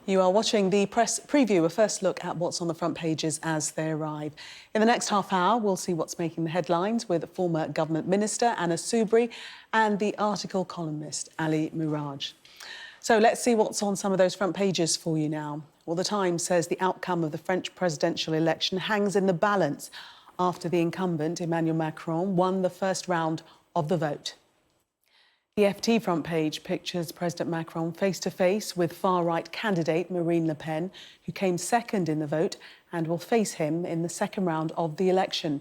You are watching the press preview, a first look at what's on the front pages as they arrive. In the next half hour, we'll see what's making the headlines with former government minister Anna Soubry and the article columnist Ali Miraj. So let's see what's on some of those front pages for you now. Well, The Times says the outcome of the French presidential election hangs in the balance after the incumbent, Emmanuel Macron, won the first round of the vote. The FT front page pictures President Macron face-to-face with far-right candidate Marine Le Pen, who came second in the vote and will face him in the second round of the election.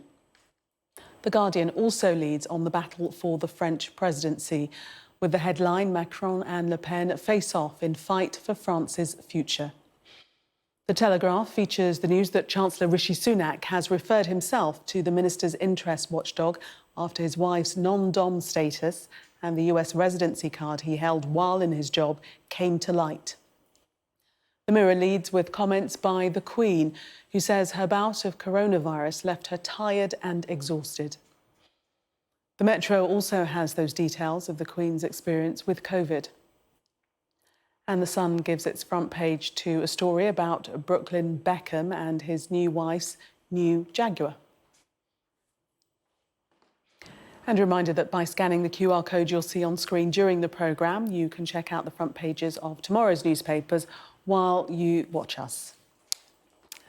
The Guardian also leads on the battle for the French presidency, with the headline, Macron and Le Pen face off in fight for France's future. The Telegraph features the news that Chancellor Rishi Sunak has referred himself to the minister's interest watchdog after his wife's non-dom status and the US residency card he held while in his job came to light. The Mirror leads with comments by the Queen, who says her bout of coronavirus left her tired and exhausted. The Metro also has those details of the Queen's experience with COVID. And The Sun gives its front page to a story about Brooklyn Beckham and his new wife's new Jaguar. And a reminder that by scanning the QR code you'll see on screen during the programme, you can check out the front pages of tomorrow's newspapers while you watch us.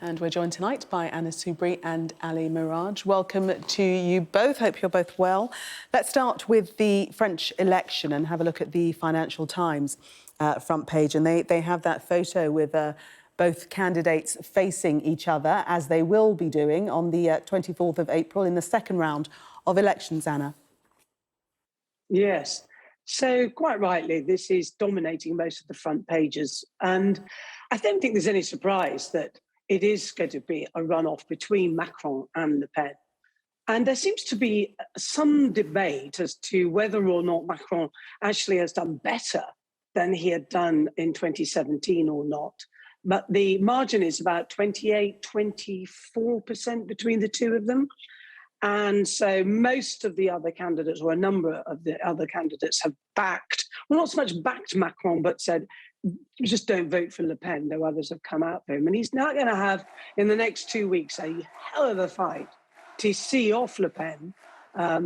And we're joined tonight by Anna Soubry and Ali Miraj. Welcome to you both. Hope you're both well. Let's start with the French election and have a look at the Financial Times front page. And they have that photo with both candidates facing each other, as they will be doing on the 24th of April in the second round of elections, Anna. Yes. So quite rightly, this is dominating most of the front pages. And I don't think there's any surprise that it is going to be a runoff between Macron and Le Pen. And there seems to be some debate as to whether or not Macron actually has done better than he had done in 2017 or not. But the margin is about 28, 24% between the two of them. And so most of the other candidates, or a number of the other candidates, have backed, well, not so much backed Macron, but said, just don't vote for Le Pen, though others have come out for him. And he's now going to have, in the next 2 weeks, a hell of a fight to see off Le Pen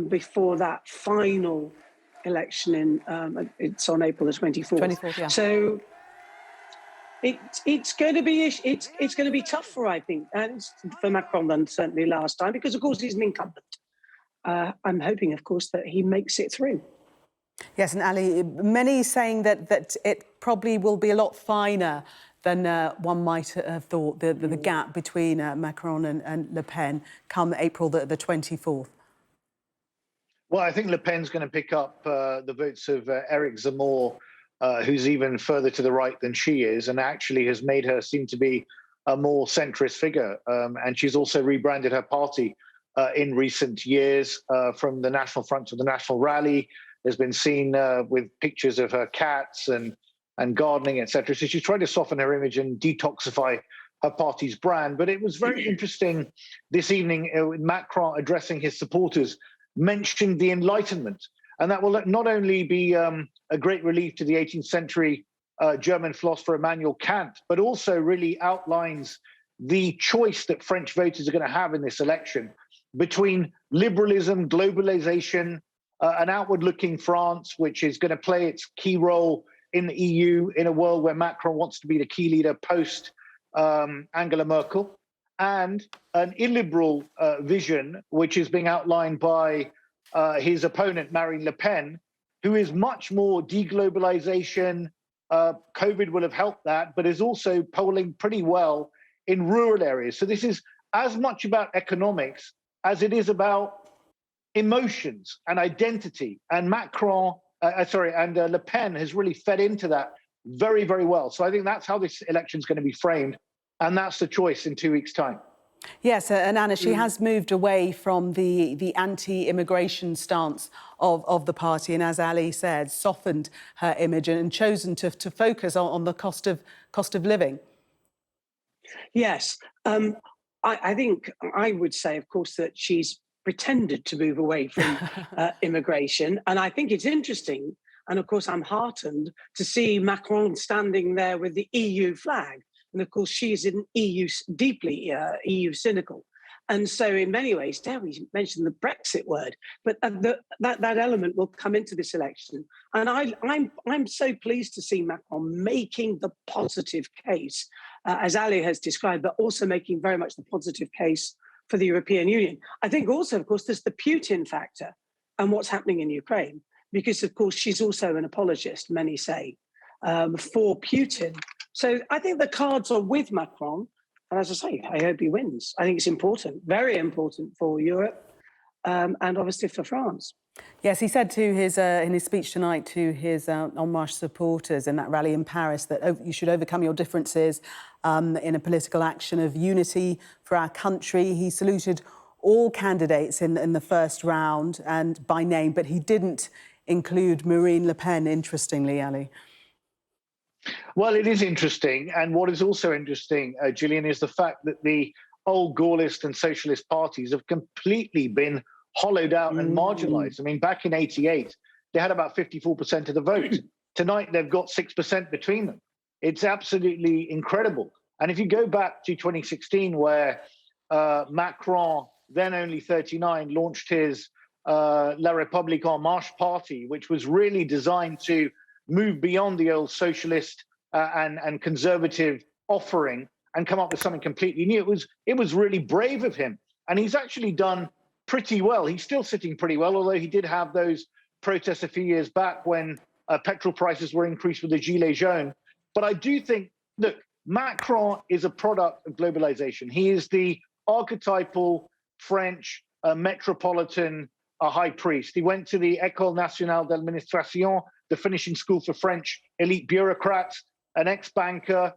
before that final election it's on April the 24th. 24th, yeah. So it's going to be tougher, I think, and for Macron than certainly last time, because of course he's an incumbent. I'm hoping, of course, that he makes it through. Yes, and Ali, many saying that it probably will be a lot finer than one might have thought, the gap between Macron and Le Pen come April the 24th. Well, I think Le Pen's going to pick up the votes of Eric Zemmour, who's even further to the right than she is, and actually has made her seem to be a more centrist figure. And she's also rebranded her party in recent years from the National Front to the National Rally. Has been seen with pictures of her cats and gardening, etc. So she's trying to soften her image and detoxify her party's brand. But it was very interesting this evening, Macron addressing his supporters, mentioned the Enlightenment. And that will not only be a great relief to the 18th century German philosopher Immanuel Kant, but also really outlines the choice that French voters are going to have in this election between liberalism, globalization, an outward-looking France, which is going to play its key role in the EU in a world where Macron wants to be the key leader post Angela Merkel, and an illiberal vision, which is being outlined by his opponent, Marine Le Pen, who is much more deglobalization. COVID will have helped that, but is also polling pretty well in rural areas. So this is as much about economics as it is about emotions and identity. And Le Pen has really fed into that very, very well. So I think that's how this election is going to be framed. And that's the choice in 2 weeks' time. Yes, and Anna, she has moved away from the anti-immigration stance of the party, and as Ali said, softened her image and chosen to focus on the cost of living. Yes, I think I would say, of course, that she's pretended to move away from immigration, and I think it's interesting And of course, I'm heartened to see Macron standing there with the EU flag. And of course, she's an deeply EU cynical. And so, in many ways, dare we mention the Brexit word, but that element will come into this election. And I'm so pleased to see Macron making the positive case, as Ali has described, but also making very much the positive case for the European Union. I think also, of course, there's the Putin factor and what's happening in Ukraine, because, of course, she's also an apologist, many say, for Putin. So I think the cards are with Macron. And as I say, I hope he wins. I think it's important, very important for Europe and obviously for France. Yes, he said to his in his speech tonight to his En Marche supporters in that rally in Paris that you should overcome your differences in a political action of unity for our country. He saluted all candidates in the first round and by name, but he didn't include Marine Le Pen, interestingly, Ali. Well, it is interesting. And what is also interesting, Gillian, is the fact that the old Gaullist and socialist parties have completely been hollowed out and marginalized. I mean, back in 88, they had about 54% of the vote. Tonight, they've got 6% between them. It's absolutely incredible. And if you go back to 2016, where Macron, then only 39, launched his La République En Marche party, which was really designed to move beyond the old socialist and conservative offering and come up with something completely new. It was really brave of him. And he's actually done pretty well. He's still sitting pretty well, although he did have those protests a few years back when petrol prices were increased with the Gilets jaunes. But I do think, look, Macron is a product of globalization. He is the archetypal French metropolitan high priest. He went to the École Nationale d'Administration, the finishing school for French elite bureaucrats, an ex-banker.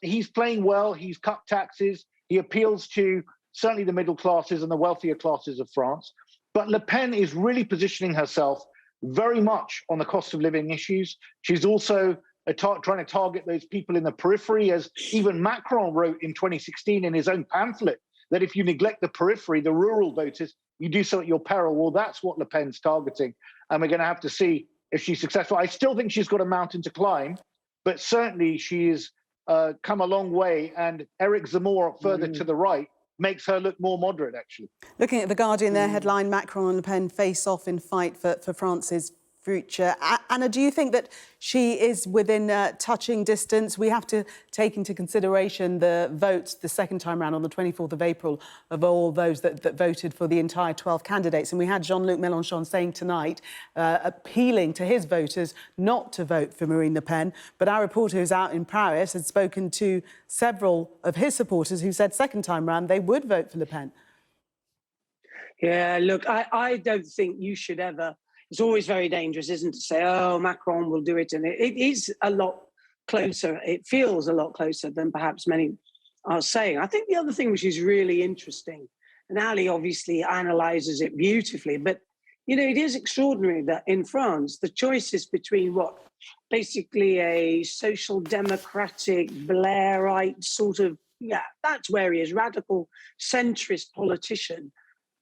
He's playing well. He's cut taxes. He appeals to certainly the middle classes and the wealthier classes of France. But Le Pen is really positioning herself very much on the cost of living issues. She's also trying to target those people in the periphery, as even Macron wrote in 2016 in his own pamphlet, that if you neglect the periphery, the rural voters, you do so at your peril. Well, that's what Le Pen's targeting. And we're going to have to see if she's successful. I still think she's got a mountain to climb, but certainly she's come a long way. And Eric Zemmour further to the right makes her look more moderate, actually. Looking at The Guardian, their headline, Macron and Le Pen face off in fight for France's future. Anna, do you think that she is within touching distance? We have to take into consideration the votes the second time round on the 24th of April of all those that voted for the entire 12 candidates. And we had Jean-Luc Mélenchon saying tonight, appealing to his voters not to vote for Marine Le Pen. But our reporter who's out in Paris had spoken to several of his supporters who said second time round they would vote for Le Pen. Yeah, look, I don't think you should ever... It's always very dangerous, isn't it, to say, oh, Macron will do it. And it is a lot closer. It feels a lot closer than perhaps many are saying. I think the other thing which is really interesting, and Ali obviously analyses it beautifully, but, you know, it is extraordinary that in France, the choice is between what, basically a social democratic, Blairite sort of, yeah, that's where he is, radical centrist politician,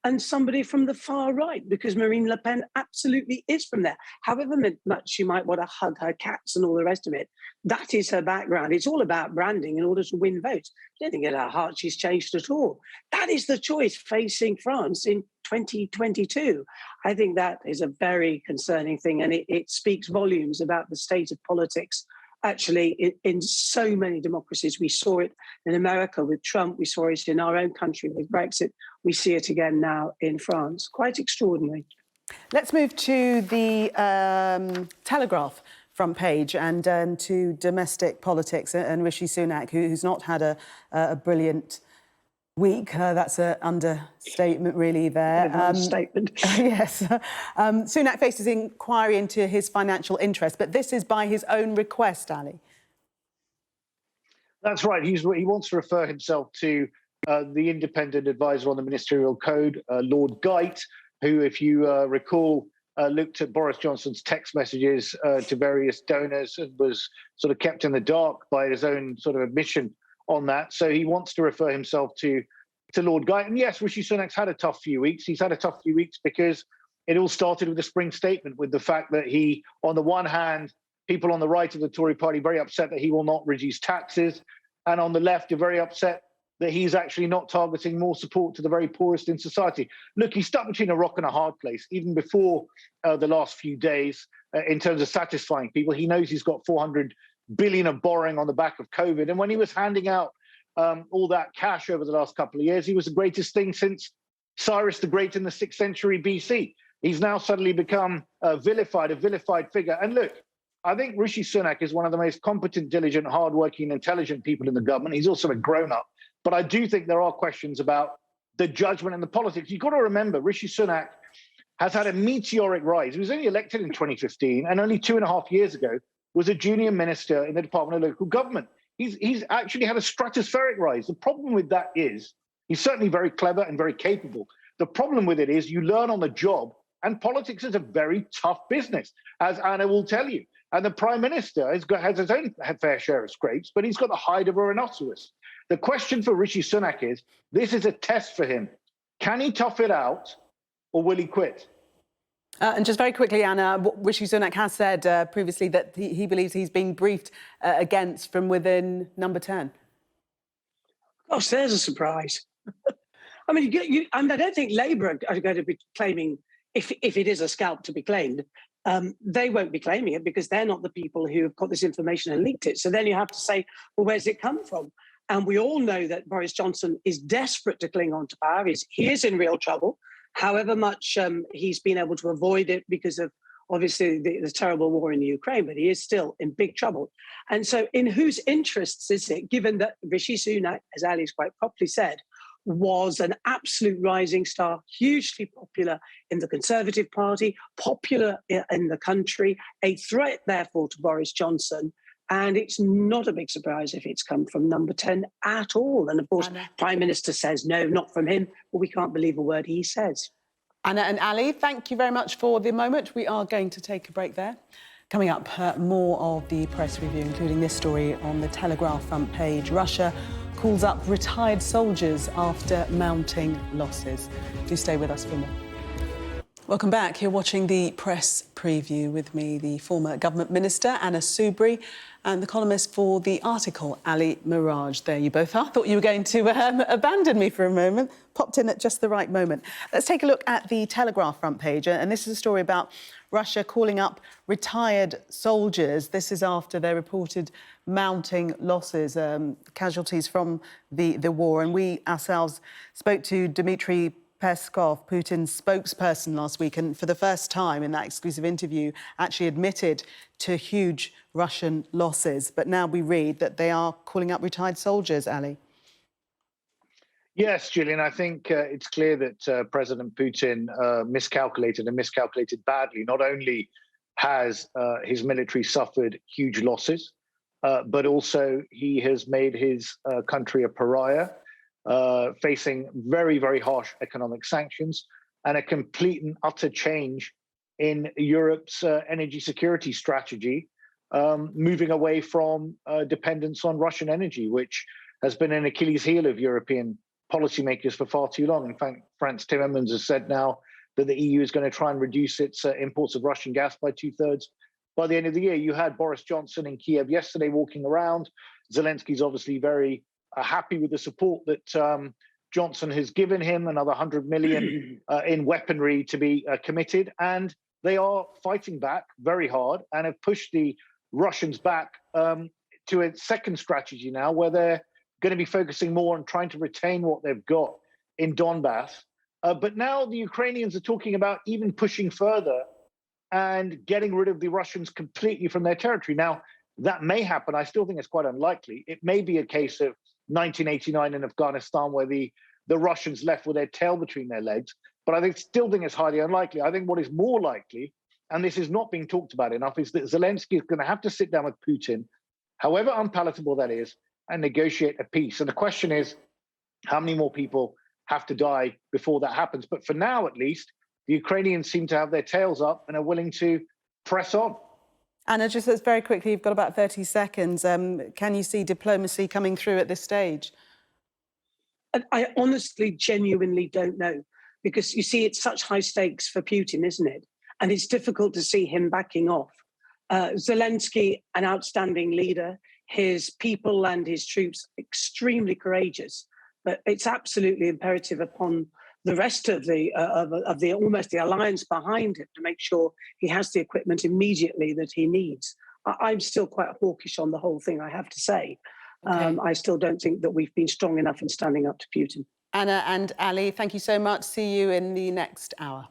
and somebody from the far right, because Marine Le Pen absolutely is from there. However much she might want to hug her cats and all the rest of it, that is her background. It's all about branding in order to win votes. I don't think at her heart she's changed at all. That is the choice facing France in 2022. I think that is a very concerning thing, and it speaks volumes about the state of politics. Actually, in so many democracies, we saw it in America with Trump, we saw it in our own country with Brexit, we see it again now in France. Quite extraordinary. Let's move to the Telegraph front page and to domestic politics and Rishi Sunak, who's not had a brilliant week. That's an understatement, really, there. Statement. Yes. Sunak faces inquiry into his financial interest, but this is by his own request, Ali. That's right. He wants to refer himself to the independent advisor on the ministerial code, Lord Geit, who, if you recall, looked at Boris Johnson's text messages to various donors and was sort of kept in the dark by his own sort of admission on that. So he wants to refer himself to Lord Geit. And yes, Rishi Sunak's had a tough few weeks. He's had a tough few weeks because it all started with the spring statement, with the fact that he, on the one hand, people on the right of the Tory party very upset that he will not reduce taxes, and on the left are very upset that he's actually not targeting more support to the very poorest in society. Look, he's stuck between a rock and a hard place, even before the last few days, in terms of satisfying people. He knows he's got 400 billion of borrowing on the back of COVID. And when he was handing out all that cash over the last couple of years, he was the greatest thing since Cyrus the Great in the 6th century BC. He's now suddenly become a vilified figure. And look, I think Rishi Sunak is one of the most competent, diligent, hardworking, intelligent people in the government. He's also a grown-up. But I do think there are questions about the judgment and the politics. You've got to remember, Rishi Sunak has had a meteoric rise. He was only elected in 2015, and only 2.5 years ago was a junior minister in the Department of Local Government. He's actually had a stratospheric rise. The problem with that is he's certainly very clever and very capable. The problem with it is you learn on the job, and politics is a very tough business, as Anna will tell you. And the Prime Minister has his own fair share of scrapes, but he's got the hide of a rhinoceros. The question for Rishi Sunak is, this is a test for him. Can he tough it out, or will he quit? And just very quickly, Anna, Rishi Sunak has said previously that he believes he's being briefed against from within Number 10. Gosh, there's a surprise. I mean, I don't think Labour are going to be claiming, if it is a scalp to be claimed, they won't be claiming it because they're not the people who have got this information and leaked it. So then you have to say, well, where's it come from? And we all know that Boris Johnson is desperate to cling on to power. He is in real trouble, however much he's been able to avoid it because of, obviously, the terrible war in the Ukraine, but he is still in big trouble. And so in whose interests is it, given that Rishi Sunak, as Ali's quite properly said, was an absolute rising star, hugely popular in the Conservative Party, popular in the country, a threat, therefore, to Boris Johnson. And it's not a big surprise if it's come from Number 10 at all. And of course, Anna. Prime Minister says, no, not from him. Well, we can't believe a word he says. Anna and Ali, thank you very much for the moment. We are going to take a break there. Coming up, more of the press review, including this story on the Telegraph front page. Russia calls up retired soldiers after mounting losses. Do stay with us for more. Welcome back. You're watching the press preview with me, the former government minister, Anna Soubry, and the columnist for the article, Ali Miraj. There you both are. Thought you were going to abandon me for a moment. Popped in at just the right moment. Let's take a look at the Telegraph front page. And this is a story about Russia calling up retired soldiers. This is after their reported mounting losses, casualties from the war. And we ourselves spoke to Dmitry Peskov, Putin's spokesperson, last week, and for the first time in that exclusive interview actually admitted to huge Russian losses. But now we read that they are calling up retired soldiers, Ali. Yes, Gillian, I think it's clear that President Putin miscalculated badly. Not only has his military suffered huge losses, but also he has made his country a pariah, facing very, very harsh economic sanctions and a complete and utter change in Europe's energy security strategy, moving away from dependence on Russian energy, which has been an Achilles heel of European policymakers for far too long. In fact, Franz Timmermans has said now that the EU is going to try and reduce its imports of Russian gas by 2/3 by the end of the year. You had Boris Johnson in Kiev yesterday walking around. Zelensky's obviously very happy with the support that Johnson has given him, another 100 million in weaponry to be committed. And they are fighting back very hard and have pushed the Russians back to a second strategy now, where they're going to be focusing more on trying to retain what they've got in Donbass. But now the Ukrainians are talking about even pushing further and getting rid of the Russians completely from their territory. Now, that may happen. I still think it's quite unlikely. It may be a case of 1989 in Afghanistan, where the Russians left with their tail between their legs. But I still think it's highly unlikely. I think what is more likely, and this is not being talked about enough, is that Zelensky is going to have to sit down with Putin, however unpalatable that is, and negotiate a peace. And the question is, how many more people have to die before that happens? But for now, at least, the Ukrainians seem to have their tails up and are willing to press on. Anna, just very quickly, you've got about 30 seconds. Can you see diplomacy coming through at this stage? I honestly, genuinely don't know. because you see, it's such high stakes for Putin, isn't it? And it's difficult to see him backing off. Zelensky, an outstanding leader, his people and his troops extremely courageous, but it's absolutely imperative upon the rest of the almost the alliance behind him to make sure he has the equipment immediately that he needs. I'm still quite hawkish on the whole thing, I have to say. Okay. I still don't think that we've been strong enough in standing up to Putin. Anna and Ali, thank you so much. See you in the next hour.